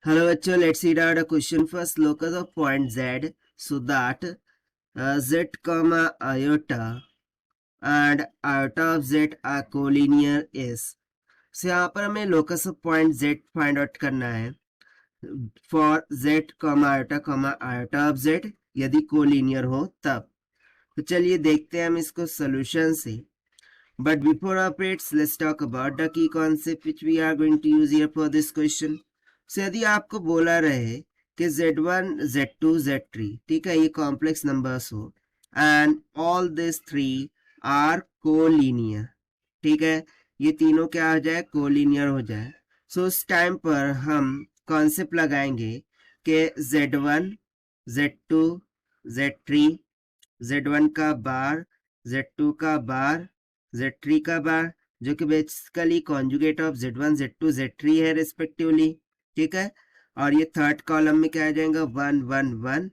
Hello bachcho, let's read out a question first. Locus of point z so that z comma iota and iota of z are collinear is. So यहाँ पर हमें locus of point z find out करना है for z comma iota of z यदि collinear हो तब. तो चलिए देखते हैं हम इसको solution से. But before operates, let's talk about the key concept which we are going to use here for this question. So यदि आपको बोला रहे कि z1, z2, z3 ठीक है ये कॉम्प्लेक्स नंबर्स हो and all this three are collinear ठीक है ये तीनों क्या हो जाए कोलिनियर हो जाए. सो उस टाइम पर हम कॉन्सेप्ट लगाएंगे कि z1, z2, z3, z1 का बार, z2 का बार, z3 का बार जो कि basically conjugate of z1, z2, z3 है रिस्पेक्टिवली ठीक है. और ये थर्ड कॉलम में क्या आ जाएगा 1 1 1.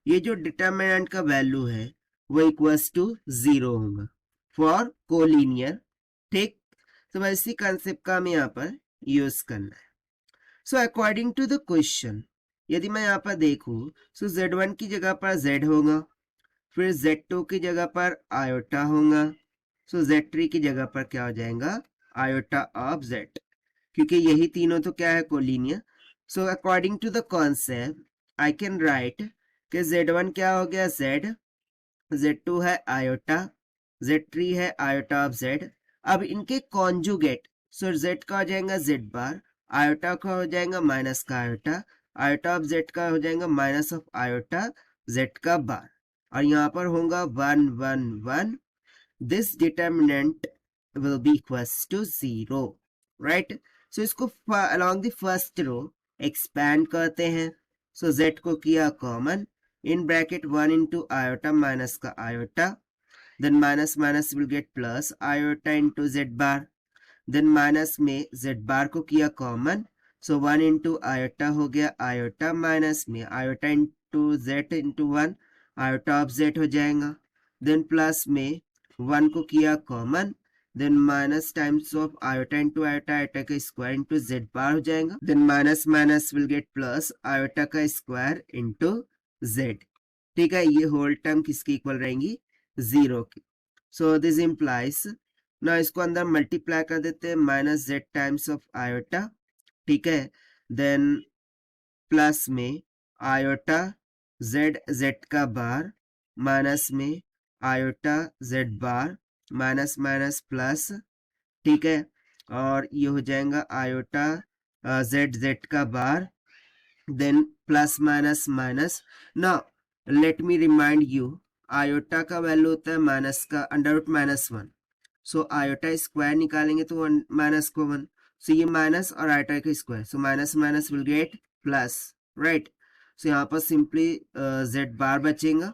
ये जो डिटर्मिनेंट का वैल्यू है वो इक्वल्स टू 0 होगा फॉर कोलिनियर ठीक. तो इसी कंसेप्ट का हमें यहाँ पर यूज करना है. So according to the question यदि मैं यहाँ पर देखूं सो z1 की जगह पर z होगा, फिर z2 की जगह पर आयोटा होगा, सो z3 की जगह पर क्या हो जाएगा आयोटा ऑफ z क्योंकि यही तीनों तो क्या है collinear. So according to the concept I can write कि z1 क्या हो गया z, z2 है आयोटा, z3 है आयोटा ऑफ z. अब इनके कॉन्जुगेट सो z का हो जाएगा z बार, आयोटा का हो जाएगा माइनस का आयोटा, आयोटा ऑफ z का हो जाएगा माइनस ऑफ आयोटा z का बार और यहाँ पर होगा 1 1 1. This determinant will be equals to 0 right. so इसको along the first row expand करते हैं. so z को किया common in bracket 1 into iota minus का iota, then minus minus will get plus iota into z bar, then minus में z bar को किया common so 1 into iota हो गया iota minus में iota into z into 1 iota of z हो जाएगा, then plus में 1 को किया common then minus times of iota into iota, iota का स्क्वायर into z बार हो जाएगा, then minus minus will get plus iota का स्क्वायर into z ठीक है. ये होल टर्म किसकी इक्वल रहेंगी 0 की. सो दिस इम्प्लाइज ना इसको अंदर मल्टीप्लाई कर देते हैं minus z times of iota ठीक है, देन प्लस में आयोटा z का बार माइनस में iota z bar minus minus plus ठीक है, और ये हो जाएगा आयोटा z का bar then plus minus minus. ना let me remind you iota का वैल्यू होता है माइनस का अंडर रूट माइनस 1. सो आयोटा स्क्वायर निकालेंगे तो माइनस को 1, सो ये माइनस और आयोटा का square so minus minus will get plus right. So यहाँ पर सिंपली z बार बचेगा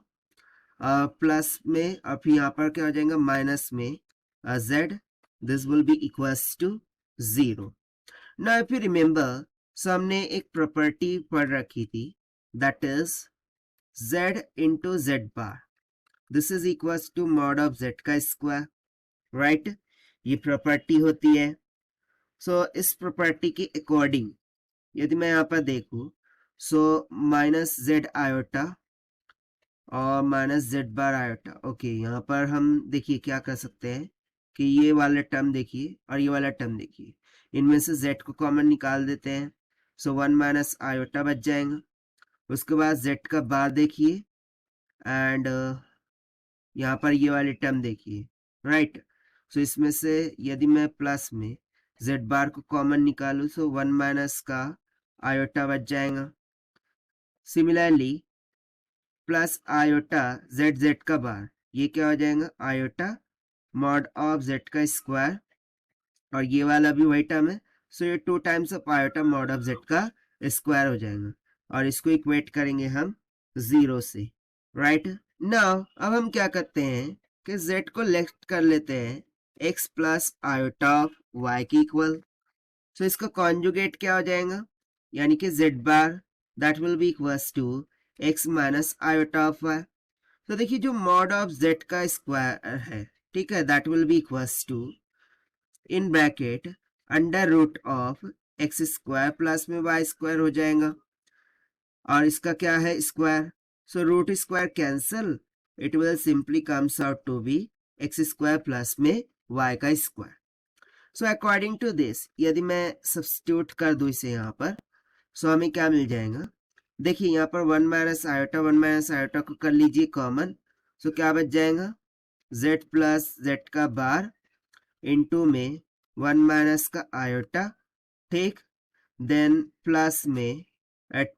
प्लस में और फिर यहाँ पर क्या हो जाएगा माइनस में z. This will be equals to 0. Now if you remember so हमने एक प्रॉपर्टी पढ़ रखी थी that is z into z bar. This is equals to mod of z का स्क्वायर राइट. ये प्रॉपर्टी होती है. सो इस प्रॉपर्टी के अकॉर्डिंग यदि मैं यहाँ पर देखूं सो माइनस z आयोटा और माइनस z बार आयोटा ओके. यहाँ पर हम देखिए क्या कर सकते हैं कि ये वाला टर्म देखिए और ये वाला टर्म देखिए, इनमें से z को कॉमन निकाल देते हैं सो 1 माइनस आयोटा बच जाएगा. उसके बाद z का बार देखिए एंड यहाँ पर ये वाली टर्म देखिए राइट. सो इसमें से यदि मैं प्लस में z बार को कॉमन निकालूं सो 1 माइनस का आयोटा बच जाएगा. सिमिलरली प्लस आयोटा z का बार ये क्या हो जाएगा आयोटा मॉड ऑफ z का स्क्वायर और ये वाला भी वही टर्म है सो ये 2 times of iota mod of z का स्क्वायर हो जाएगा और इसको इक्वेट करेंगे हम 0 से राइट. नाउ अब हम क्या करते हैं कि z को लेफ्ट कर लेते हैं x plus iota of y की इक्वल. सो इसका कॉन्जुगेट क्या हो जाएगा यानी कि z bar that will be equals to x minus iota of y. तो देखिए जो मॉड ऑफ z का स्क्वायर है ठीक है that will be equals to in bracket under root of x square plus में वाई स्क्वायर हो जाएगा, और इसका क्या है square, so root square cancel, it will simply comes out to be x square plus में वाई का square. So according to this यदि मैं सब्स्टिट्यूट कर दूं इसे यहाँ पर, सो हमें क्या मिल जाएगा, देखिए यहाँ पर वन माइनस आयोटा को कर लीजिए कॉमन, सो क्या बच जाएगा z प्लस जेड का बार इंटू में वन माइनस का आयोटा, ठीक, देन प्लस में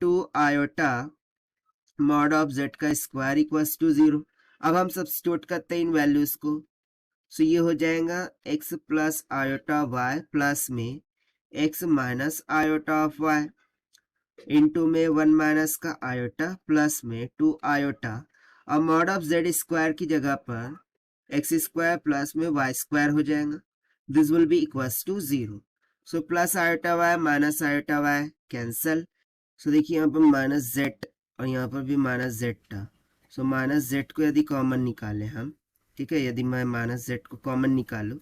2 आयोटा मॉड ऑफ z का स्क्वायर इक्वल्स टू 0। अब हम सब्स्टिट्यूट करते हैं इन वैल्यूज को, सो ये हो जाएगा x plus iota y plus में x minus iota of y into में वन माइनस का आयोटा प्लस में 2 आयोटा, अब मॉड ऑफ z स्क्वायर की जगह पर एक्स स्क्वायर प्लस में वाई स्क्वायर हो जाएगा, this will be equals to 0। So plus iota Y minus iota Y cancel, so देखिए यहाँ पर माइनस जेड और यहाँ पर भी माइनस जेड था, सो माइनस जेड को यदि कॉमन निकालें हम, ठीक है, यदि मैं माइनस जेड को कॉमन निकालूं,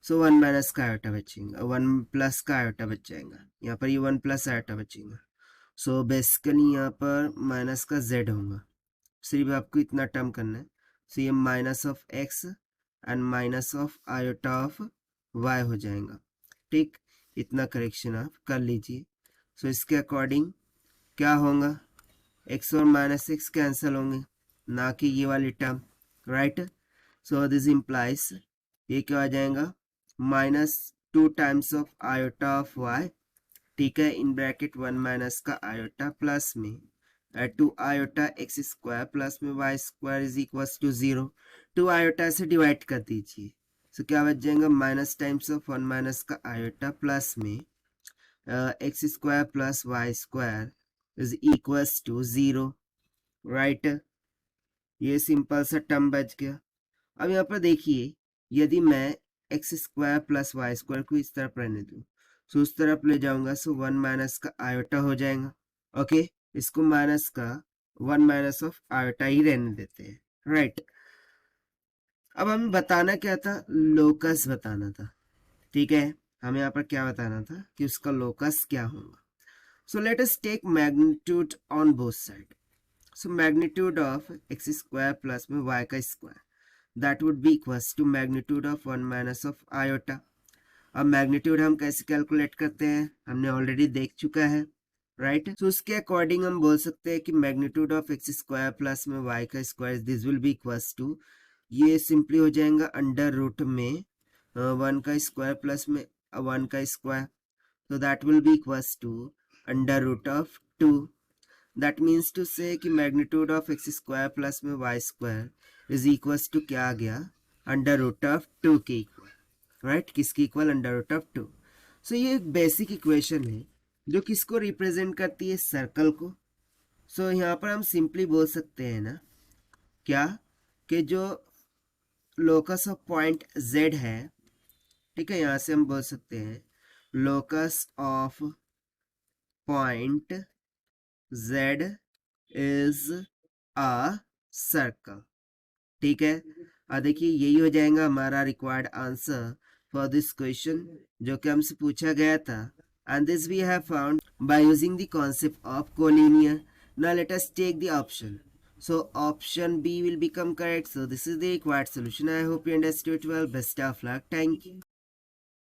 सो वन माइनस का आयोटा बचेगा, वन प्लस का आयोटा बच जाएगा, यहाँ पर ये वन प्लस आयोटा बचेगा, सो बेसिकली यहाँ पर माइनस का जेड होगा, सिर्फ आपको इतना टर्म करना है, सो ये minus of x and minus of iota of y हो जाएगा, ठीक, इतना करेक्शन आप कर लीजिए। सो इसके अकॉर्डिंग क्या होगा, एक्स और माइनस एक्स कैंसिल होंगे, ना कि ये वाली term, right. So this implies ये क्या आ जाएगा -2 times of iota of y, ठीक है, इन ब्रैकेट वन माइनस का आयोटा प्लस में 2 आयोटा एक्स स्क्वायर प्लस में Y square is equal to 0, 2 आयोटा से डिवाइड कर दीजिए, सो क्या बच जाएगा minus times of one minus का आयोटा प्लस में x square plus y square is equal to 0, right. ये सिंपल सा टर्म बच गया। अब यहाँ पर देखिए यदि मैं x square plus y square को इस तरफ रहने दूँ, सो उस तरफ ले जाऊंगा, सो वन माइनस का आयोटा हो जाएगा, ओके, इसको माइनस का वन माइनस ऑफ आयोटा ही रहने देते हैं, राइट। अब हमें बताना क्या था, लोकस बताना था, ठीक है, हमें यहाँ पर क्या बताना था कि उसका लोकस क्या होगा। So let us take magnitude on both side, so magnitude of x square plus में वाई का square, that would be equals to magnitude of one minus of iota. अब मैग्नीट्यूड हम कैसे कैलकुलेट करते हैं, हमने ऑलरेडी देख चुका है, राइट। सो उसके अकॉर्डिंग हम बोल सकते हैं कि magnitude of x square plus में वाई का square, this will be equals to, ये सिंपली हो जाएगा अंडर रूट में वन का स्क्वायर प्लस में वन का square, so that will be equals to under root of 2. That means to say कि magnitude of x square plus में y square is equals to क्या आ गया, under root of 2 के equal, right, किसकी equal, under root of 2। so ये एक basic equation है जो किसको रिप्रेजेंट करती है, सर्कल को। so यहाँ पर हम सिंपली बोल सकते हैं ना क्या, कि जो लोकस ऑफ पॉइंट z है, ठीक है, यहाँ से हम बोल सकते हैं locus of point z is a circle, ठीक है। अब देखिए यही हो जाएगा हमारा required answer for this question जो कि हमसे पूछा गया था, and this we have found by using the concept of collinear. Now let us take the option, so option B will become correct, so this is the required solution. I hope you understood well. Best of luck, thank you.